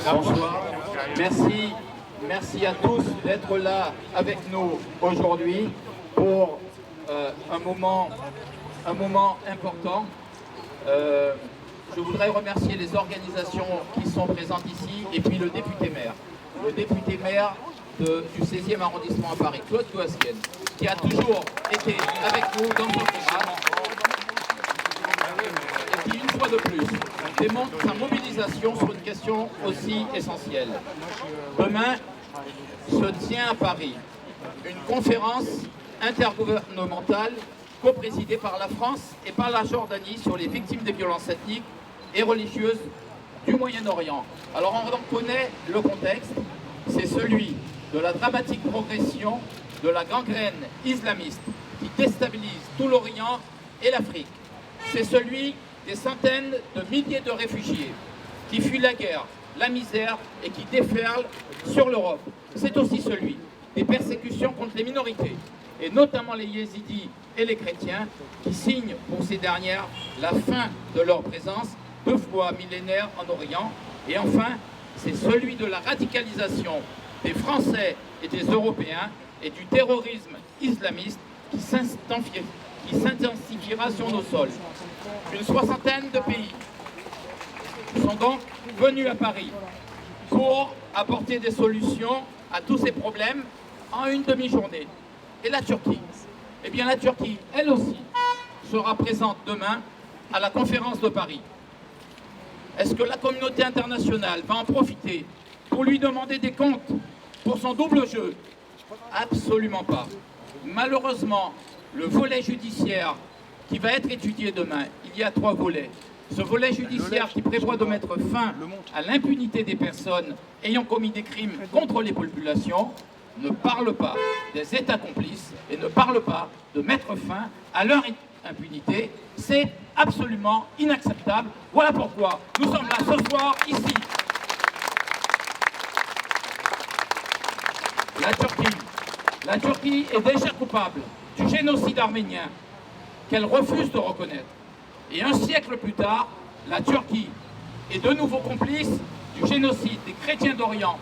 Bonsoir. Merci à tous d'être là avec nous aujourd'hui pour un moment important. Je voudrais remercier les organisations qui sont présentes ici et puis le député maire. Le député maire du 16e arrondissement à Paris, Claude Goasguen, qui a toujours été avec nous dans son programme et qui, une fois de plus, démontre sa mobilisation sur une question aussi essentielle. Demain se tient à Paris une conférence intergouvernementale co-présidée par la France et par la Jordanie sur les victimes des violences ethniques et religieuses du Moyen-Orient. Alors on connaît le contexte, c'est celui de la dramatique progression de la gangrène islamiste qui déstabilise tout l'Orient et l'Afrique. C'est celui des centaines de milliers de réfugiés qui fuient la guerre, la misère et qui déferlent sur l'Europe. C'est aussi celui des persécutions contre les minorités, et notamment les yézidis et les chrétiens, qui signent pour ces dernières la fin de leur présence, 2 fois millénaire en Orient. Et enfin, c'est celui de la radicalisation des Français et des Européens et du terrorisme islamiste qui s'intensifiera sur nos sols. Une soixantaine de pays sont donc venus à Paris pour apporter des solutions à tous ces problèmes en une demi-journée. Et la Turquie, eh bien la Turquie, elle aussi, sera présente demain à la conférence de Paris. Est-ce que la communauté internationale va en profiter pour lui demander des comptes pour son double jeu? Absolument pas. Malheureusement, le volet judiciaire qui va être étudié demain, il y a 3 volets. Ce volet judiciaire qui prévoit de mettre fin à l'impunité des personnes ayant commis des crimes contre les populations ne parle pas des États complices et ne parle pas de mettre fin à leur impunité. C'est absolument inacceptable. Voilà pourquoi nous sommes là ce soir, ici. La Turquie est déjà coupable du génocide arménien qu'elle refuse de reconnaître. Et un siècle plus tard, la Turquie est de nouveau complice du génocide des chrétiens d'Orient,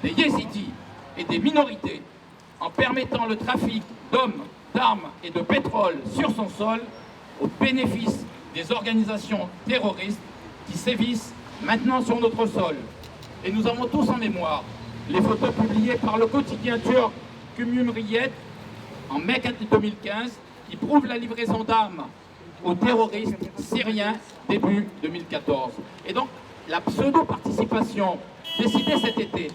des yézidis et des minorités, en permettant le trafic d'hommes, d'armes et de pétrole sur son sol au bénéfice des organisations terroristes qui sévissent maintenant sur notre sol. Et nous avons tous en mémoire les photos publiées par le quotidien turc Cumhuriyet en mai 2015 qui prouvent la livraison d'armes aux terroristes syriens début 2014. Et donc la pseudo-participation décidée cet été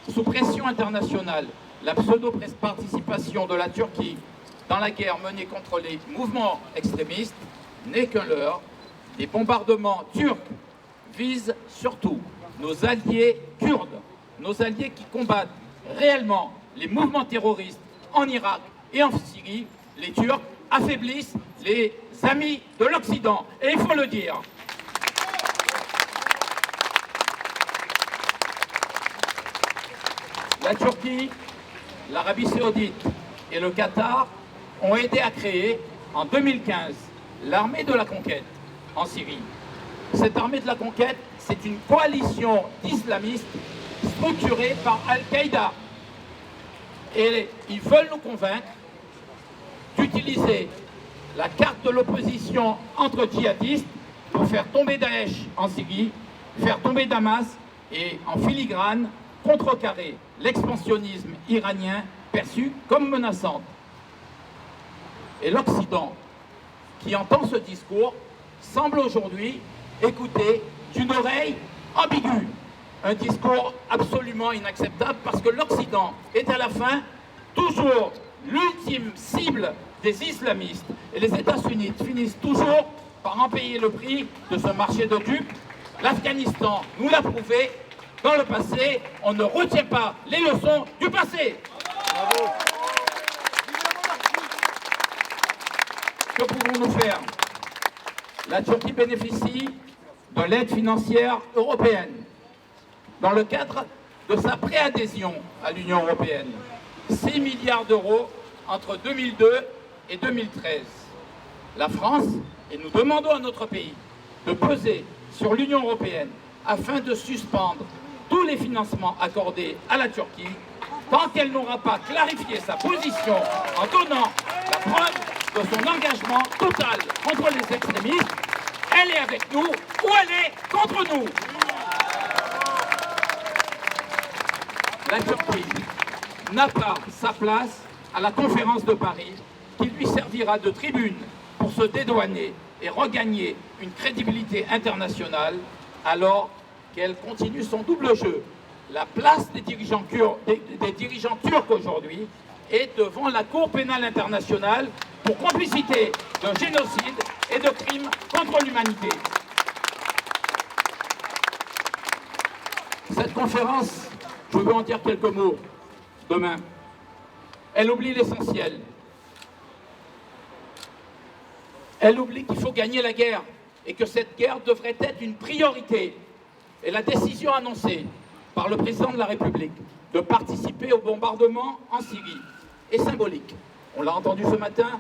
sous pression internationale, la pseudo-participation de la Turquie dans la guerre menée contre les mouvements extrémistes n'est qu'un leurre. Les bombardements turcs visent surtout nos alliés kurdes, nos alliés qui combattent réellement les mouvements terroristes en Irak et en Syrie. Les Turcs affaiblissent les amis de l'Occident, et il faut le dire. La Turquie, l'Arabie Saoudite et le Qatar ont aidé à créer, en 2015, l'armée de la conquête en Syrie. Cette armée de la conquête, c'est une coalition d'islamistes structurée par Al-Qaïda. Et ils veulent nous convaincre d'utiliser la carte de l'opposition entre djihadistes pour faire tomber Daesh en Syrie, faire tomber Damas et en filigrane contrecarrer l'expansionnisme iranien perçu comme menaçant. Et l'Occident, qui entend ce discours, semble aujourd'hui écouter d'une oreille ambiguë. Un discours absolument inacceptable parce que l'Occident est à la fin toujours l'ultime cible des islamistes. Et les États-Unis finissent toujours par en payer le prix de ce marché de dupes. L'Afghanistan nous l'a prouvé dans le passé. On ne retient pas les leçons du passé. Bravo. Que pouvons-nous faire? La Turquie bénéficie de l'aide financière européenne dans le cadre de sa préadhésion à l'Union européenne. 6 milliards d'euros entre 2002 et 2013. La France, et nous demandons à notre pays de peser sur l'Union européenne afin de suspendre tous les financements accordés à la Turquie tant qu'elle n'aura pas clarifié sa position en donnant la preuve de son engagement total contre les extrémistes. Elle est avec nous ou elle est contre nous. La Turquie n'a pas sa place à la conférence de Paris qui lui servira de tribune pour se dédouaner et regagner une crédibilité internationale alors qu'elle continue son double jeu. La place des dirigeants turcs aujourd'hui est devant la Cour pénale internationale pour complicité de génocide et de crimes contre l'humanité. Cette conférence, je veux en dire quelques mots demain. Elle oublie l'essentiel. Elle oublie qu'il faut gagner la guerre et que cette guerre devrait être une priorité. Et la décision annoncée par le président de la République de participer au bombardement en Syrie est symbolique. On l'a entendu ce matin,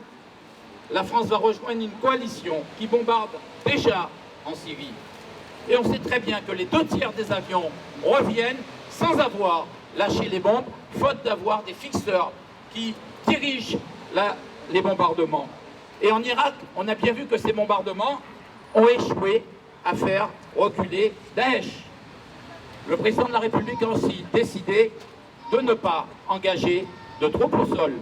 la France va rejoindre une coalition qui bombarde déjà en Syrie. Et on sait très bien que les 2/3 des avions reviennent sans avoir lâché les bombes, faute d'avoir des fixeurs qui dirigent les bombardements. Et en Irak, on a bien vu que ces bombardements ont échoué à faire reculer Daesh. Le président de la République a aussi décidé de ne pas engager de troupes au sol.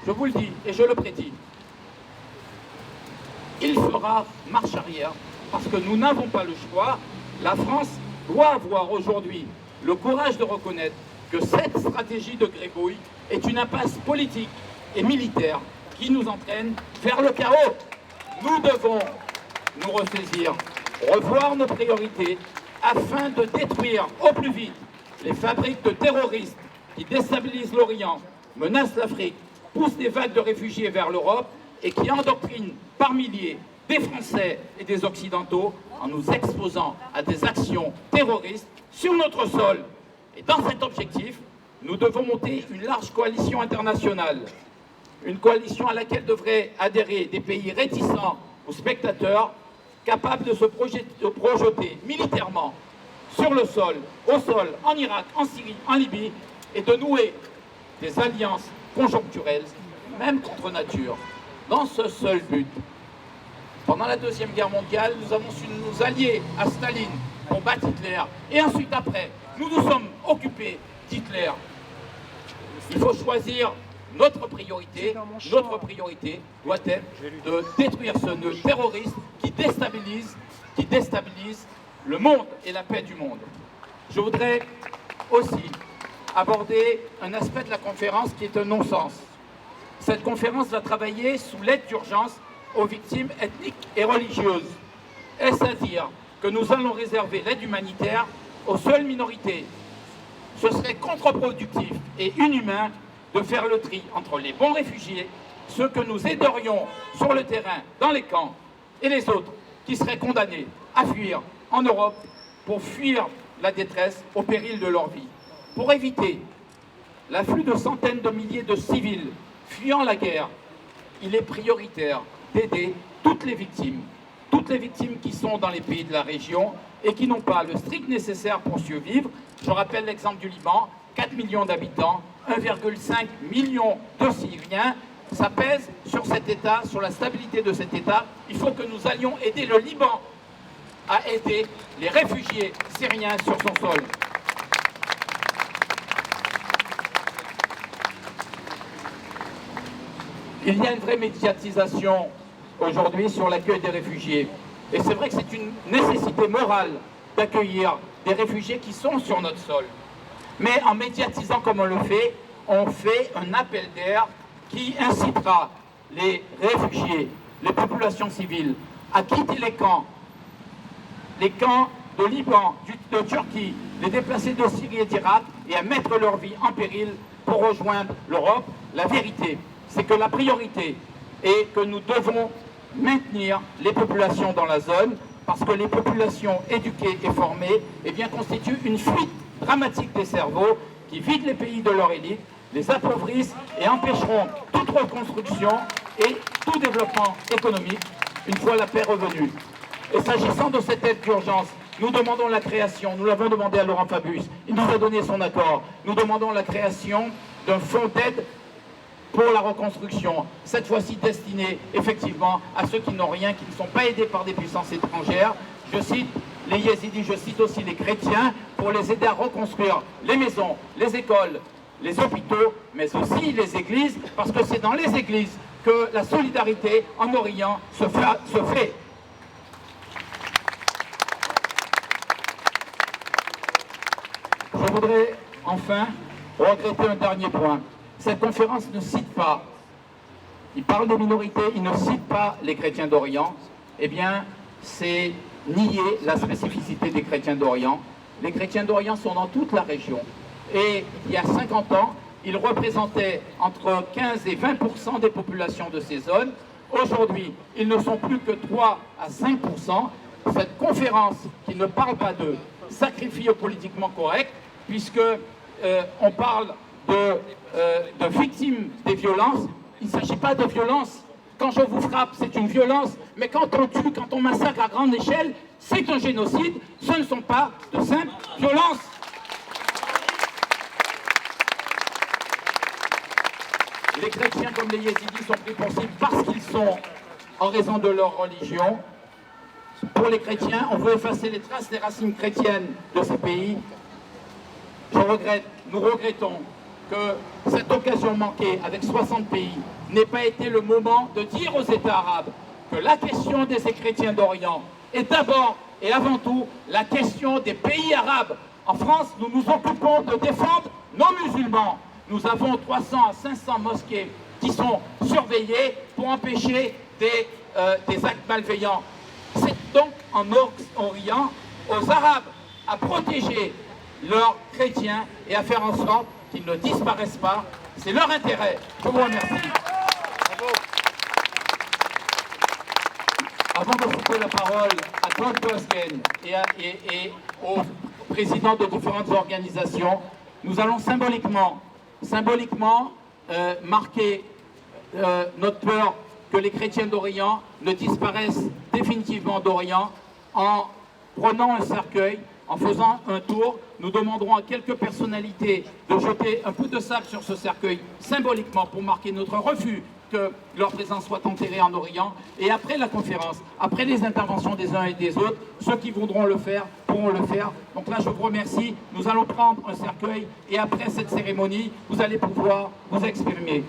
Je vous le dis et je le prédis. Il fera marche arrière parce que nous n'avons pas le choix. La France doit avoir aujourd'hui le courage de reconnaître que cette stratégie de grébouille est une impasse politique et militaire qui nous entraîne vers le chaos. Nous devons nous ressaisir, revoir nos priorités afin de détruire au plus vite les fabriques de terroristes qui déstabilisent l'Orient, menacent l'Afrique, poussent des vagues de réfugiés vers l'Europe et qui endoctrinent par milliers des Français et des Occidentaux en nous exposant à des actions terroristes sur notre sol. Et dans cet objectif, nous devons monter une large coalition internationale, une coalition à laquelle devraient adhérer des pays réticents ou spectateurs, capables de se projeter militairement sur le sol, au sol, en Irak, en Syrie, en Libye, et de nouer des alliances conjoncturelles, même contre nature, dans ce seul but. Pendant la Deuxième Guerre mondiale, nous avons su nous allier à Staline pour battre Hitler, et ensuite après, nous nous sommes occupés d'Hitler. Il faut choisir notre priorité. Notre priorité doit être de détruire ce nœud terroriste qui déstabilise le monde et la paix du monde. Je voudrais aussi aborder un aspect de la conférence qui est un non-sens. Cette conférence va travailler sous l'aide d'urgence aux victimes ethniques et religieuses. Est-ce à dire que nous allons réserver l'aide humanitaire aux seules minorités? Ce serait contre-productif et inhumain de faire le tri entre les bons réfugiés, ceux que nous aiderions sur le terrain, dans les camps, et les autres qui seraient condamnés à fuir en Europe pour fuir la détresse au péril de leur vie. Pour éviter l'afflux de centaines de milliers de civils fuyant la guerre, il est prioritaire d'aider toutes les victimes qui sont dans les pays de la région et qui n'ont pas le strict nécessaire pour survivre. Je rappelle l'exemple du Liban, 4 millions d'habitants, 1,5 million de Syriens. Ça pèse sur cet État, sur la stabilité de cet État. Il faut que nous allions aider le Liban à aider les réfugiés syriens sur son sol. Il y a une vraie médiatisation aujourd'hui sur l'accueil des réfugiés. Et c'est vrai que c'est une nécessité morale d'accueillir des réfugiés qui sont sur notre sol. Mais en médiatisant comme on fait un appel d'air qui incitera les réfugiés, les populations civiles, à quitter les camps de Liban, de Turquie, les déplacés de Syrie et d'Irak, et à mettre leur vie en péril pour rejoindre l'Europe. La vérité, c'est que la priorité est que nous devons maintenir les populations dans la zone, parce que les populations éduquées et formées constituent une fuite dramatique des cerveaux qui vident les pays de leur élite, les appauvrissent et empêcheront toute reconstruction et tout développement économique une fois la paix revenue. Et s'agissant de cette aide d'urgence, nous demandons la création, nous l'avons demandé à Laurent Fabius, il nous a donné son accord. Nous demandons la création d'un fonds d'aide pour la reconstruction, cette fois-ci destiné effectivement à ceux qui n'ont rien, qui ne sont pas aidés par des puissances étrangères. Je cite les yézidis, je cite aussi les chrétiens, pour les aider à reconstruire les maisons, les écoles, les hôpitaux, mais aussi les églises, parce que c'est dans les églises que la solidarité en Orient se fait. Je voudrais enfin regretter un dernier point. Cette conférence ne cite pas, il parle des minorités, il ne cite pas les chrétiens d'Orient. Eh bien, c'est nier la spécificité des chrétiens d'Orient. Les chrétiens d'Orient sont dans toute la région. Et il y a 50 ans, ils représentaient entre 15 et 20% des populations de ces zones. Aujourd'hui, ils ne sont plus que 3 à 5%. Cette conférence, qui ne parle pas de sacrifice politiquement correct, puisque on parle de victimes des violences, il ne s'agit pas de violence. Quand je vous frappe, c'est une violence, mais quand on tue, quand on massacre à grande échelle, c'est un génocide, ce ne sont pas de simples violences. Les chrétiens comme les yézidis sont pris pour cible parce qu'ils sont en raison de leur religion. Pour les chrétiens, on veut effacer les traces des racines chrétiennes de ces pays. Nous regrettons que cette occasion manquée avec 60 pays n'ait pas été le moment de dire aux États arabes que la question des chrétiens d'Orient est d'abord et avant tout la question des pays arabes. En France, nous nous occupons de défendre nos musulmans. Nous avons 300 à 500 mosquées qui sont surveillées pour empêcher des actes malveillants. C'est donc en Orient aux Arabes à protéger leurs chrétiens et à faire en sorte qu'ils ne disparaissent pas. C'est leur intérêt. Je vous remercie. Avant de céder la parole à Claude Bosquen et aux présidents de différentes organisations, nous allons symboliquement marquer notre peur que les chrétiens d'Orient ne disparaissent définitivement d'Orient en prenant un cercueil, en faisant un tour. Nous demanderons à quelques personnalités de jeter un peu de sable sur ce cercueil symboliquement pour marquer notre refus que leur présence soit enterrée en Orient. Et après la conférence, après les interventions des uns et des autres, ceux qui voudront le faire pourront le faire. Donc là, je vous remercie. Nous allons prendre un cercueil et après cette cérémonie, vous allez pouvoir vous exprimer.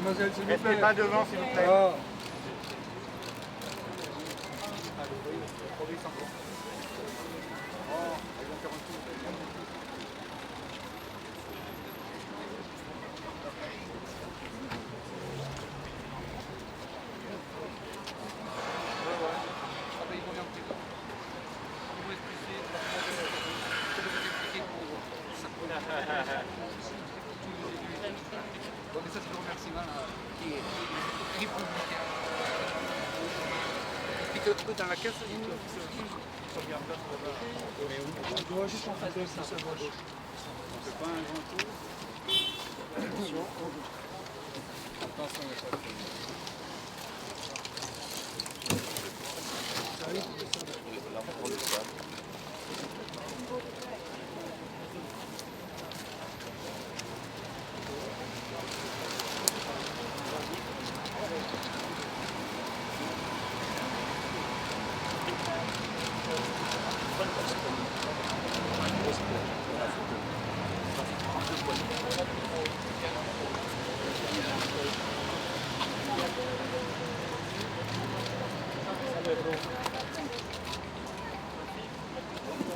Mademoiselle, s'il vous plaît. Restez pas devant, s'il vous plaît. Ah. Donc ça c'est le remerciement qui est républicain. Et que dans la caisse, On doit juste en face de ça. On fait pas un grand tour. Attention.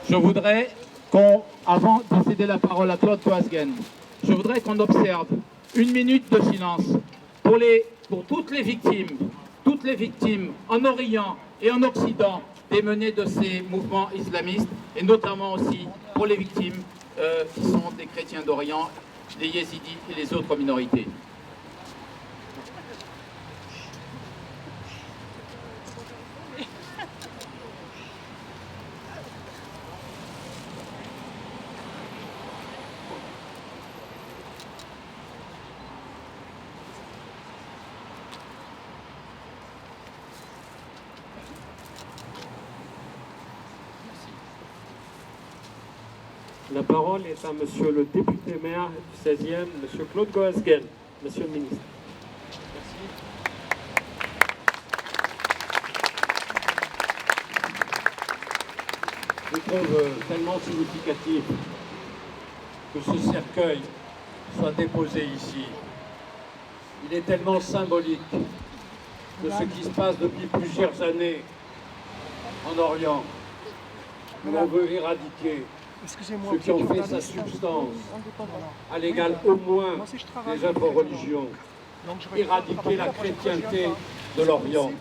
Je voudrais avant de céder la parole à Claude Bosquen, je voudrais qu'on observe une minute de silence pour toutes les victimes en Orient et en Occident des menées de ces mouvements islamistes, et notamment aussi pour les victimes qui sont des chrétiens d'Orient, les yézidis et les autres minorités. La parole est à Monsieur le député maire du 16e, Monsieur Claude Goasguen. Monsieur le ministre. Je trouve tellement significatif que ce cercueil soit déposé ici. Il est tellement symbolique de ce qui se passe depuis plusieurs années en Orient, où on veut éradiquer ceux qui ont fait sa substance à l'égal au moins des autres religions, éradiquer la chrétienté de l'Orient.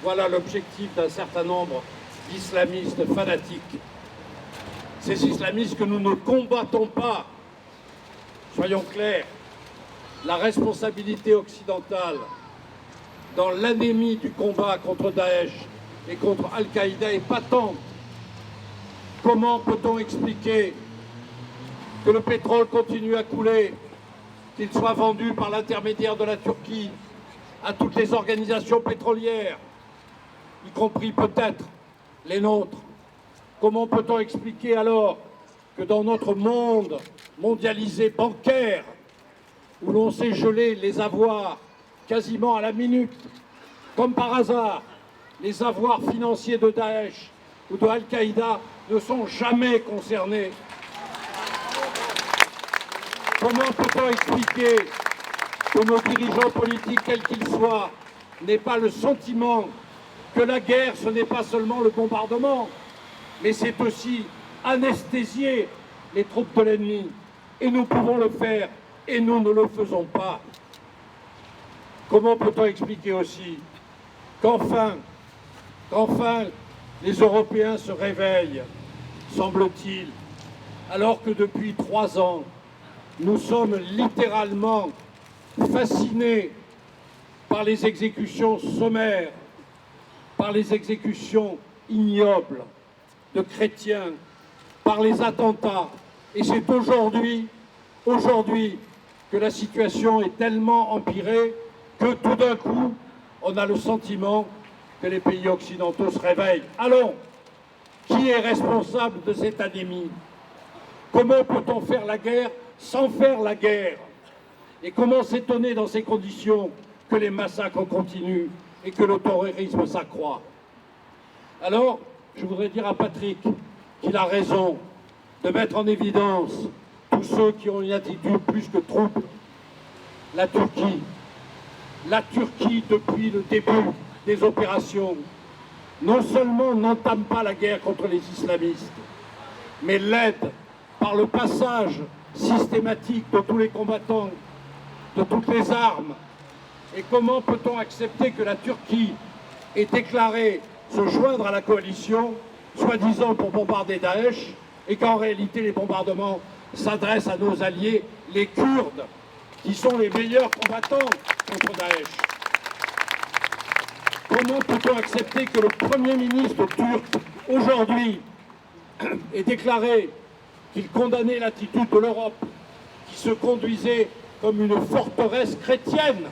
Voilà l'objectif d'un certain nombre d'islamistes fanatiques. Ces islamistes que nous ne combattons pas, soyons clairs, la responsabilité occidentale dans l'anémie du combat contre Daesh et contre Al-Qaïda est patente. Comment peut-on expliquer que le pétrole continue à couler, qu'il soit vendu par l'intermédiaire de la Turquie à toutes les organisations pétrolières, y compris peut-être les nôtres? Comment peut-on expliquer alors que dans notre monde mondialisé bancaire, où l'on sait geler les avoirs quasiment à la minute, comme par hasard, les avoirs financiers de Daesh ou de Al-Qaïda ne sont jamais concernés? Comment peut-on expliquer que nos dirigeants politiques, quels qu'ils soient, n'aient pas le sentiment que la guerre, ce n'est pas seulement le bombardement, mais c'est aussi anesthésier les troupes de l'ennemi? Et nous pouvons le faire, et nous ne le faisons pas. Comment peut-on expliquer aussi qu'enfin, les Européens se réveillent, semble-t-il, alors que depuis 3 ans, nous sommes littéralement fascinés par les exécutions sommaires, par les exécutions ignobles de chrétiens, par les attentats. Et c'est aujourd'hui que la situation est tellement empirée que tout d'un coup, on a le sentiment que les pays occidentaux se réveillent. Allons, qui est responsable de cette anémie? Comment peut-on faire la guerre sans faire la guerre? Et comment s'étonner dans ces conditions que les massacres continuent et que le terrorisme s'accroît? Alors, je voudrais dire à Patrick qu'il a raison de mettre en évidence tous ceux qui ont une attitude plus que trouble. La Turquie, depuis le début des opérations, non seulement n'entame pas la guerre contre les islamistes, mais l'aide par le passage systématique de tous les combattants, de toutes les armes. Et comment peut-on accepter que la Turquie ait déclaré se joindre à la coalition, soi-disant pour bombarder Daesh, et qu'en réalité les bombardements s'adressent à nos alliés, les Kurdes, qui sont les meilleurs combattants contre Daesh? Comment peut-on accepter que le Premier ministre turc, aujourd'hui, ait déclaré qu'il condamnait l'attitude de l'Europe, qui se conduisait comme une forteresse chrétienne,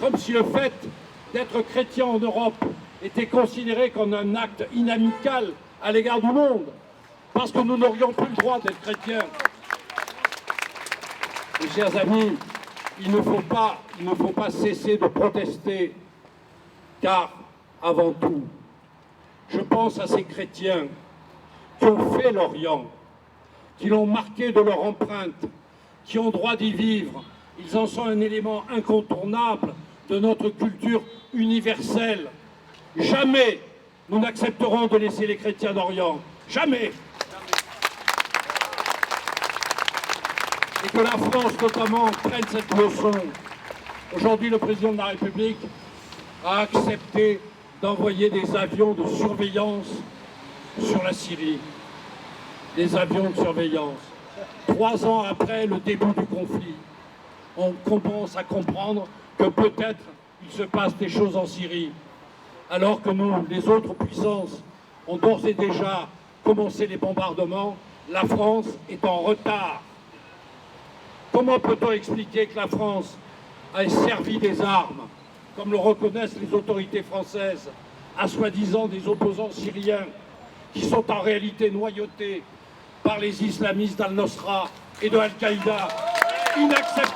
comme si le fait d'être chrétien en Europe était considéré comme un acte inamical à l'égard du monde, parce que nous n'aurions plus le droit d'être chrétiens. Mes chers amis, il ne faut pas cesser de protester, car, avant tout, je pense à ces chrétiens qui ont fait l'Orient, qui l'ont marqué de leur empreinte, qui ont droit d'y vivre. Ils en sont un élément incontournable de notre culture universelle. Jamais nous n'accepterons de laisser les chrétiens d'Orient. Jamais. Et que la France, notamment, prenne cette leçon. Aujourd'hui, le président de la République a accepté d'envoyer des avions de surveillance sur la Syrie. Des avions de surveillance. 3 ans après le début du conflit, on commence à comprendre que peut-être il se passe des choses en Syrie, alors que nous, les autres puissances, ont d'ores et déjà commencé les bombardements. La France est en retard. Comment peut-on expliquer que la France ait servi des armes, comme le reconnaissent les autorités françaises, à soi-disant des opposants syriens qui sont en réalité noyautés par les islamistes d'Al-Nosra et de Al-Qaïda. Inacceptable.